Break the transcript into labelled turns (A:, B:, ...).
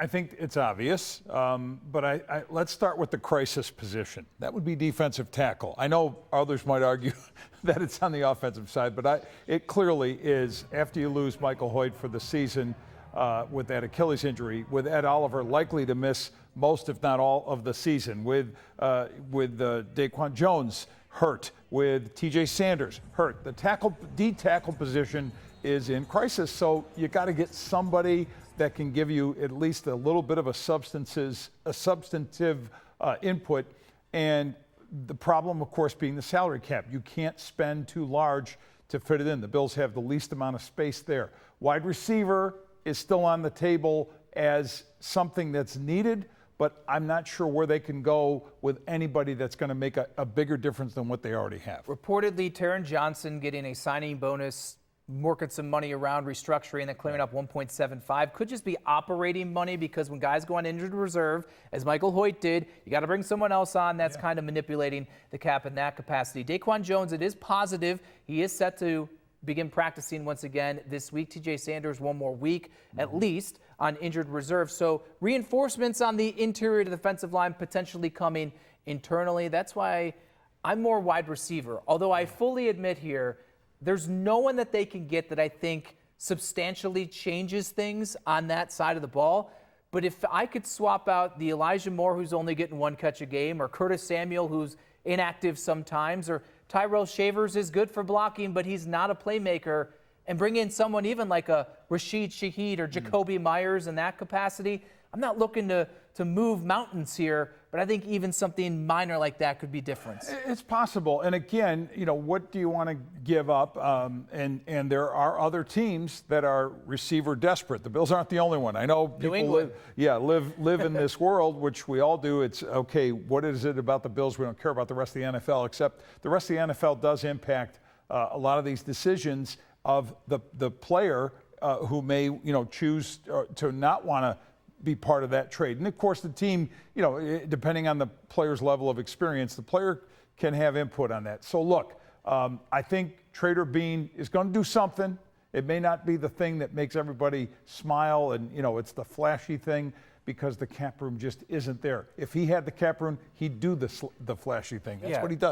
A: I think it's obvious, but let's start with the crisis position. That would be defensive tackle. I know others might argue that it's on the offensive side, but it clearly is. After you lose Michael Hoyt for the season with that Achilles injury, with Ed Oliver likely to miss most, if not all, of the season, with Daquan Jones hurt, with T.J. Sanders hurt, the D-tackle position is in crisis. So you got to get somebody that can give you at least a little bit of a substantive input. And the problem, of course, being the salary cap. You can't spend too large to fit it in. The Bills have the least amount of space there. Wide receiver is still on the table as something that's needed, but I'm not sure where they can go with anybody that's going to make a bigger difference than what they already have.
B: Reportedly, Taron Johnson getting a signing bonus, working some money around, restructuring, then clearing up 1.75. Could just be operating money, because when guys go on injured reserve, as Michael Hoyt did, you got to bring someone else on. That's kind of manipulating the cap in that capacity. Daquan Jones, it is positive. He is set to begin practicing once again this week. T.J. Sanders, one more week at least on injured reserve. So reinforcements on the interior of the defensive line potentially coming internally. That's why I'm more wide receiver. Although I fully admit here, there's no one that they can get that I think substantially changes things on that side of the ball. But if I could swap out the Elijah Moore, who's only getting one catch a game, or Curtis Samuel, who's inactive sometimes, or Tyrell Shavers is good for blocking, but he's not a playmaker, and bring in someone even like a Rashid Shaheed or Jacoby Myers in that capacity, I'm not looking to move mountains here, but I think even something minor like that could be different.
A: It's possible. And again, what do you want to give up? And there are other teams that are receiver desperate. The Bills aren't the only one. I know people live in this world, which we all do. It's okay, what is it about the Bills? We don't care about the rest of the NFL, except the rest of the NFL does impact a lot of these decisions of the player who may choose to not want to be part of that trade. And of course the team, depending on the player's level of experience, the player can have input on that. So look, I think Trader Beane is going to do something. It may not be the thing that makes everybody smile and, it's the flashy thing, because the cap room just isn't there. If he had the cap room, he'd do the flashy thing. That's what he does.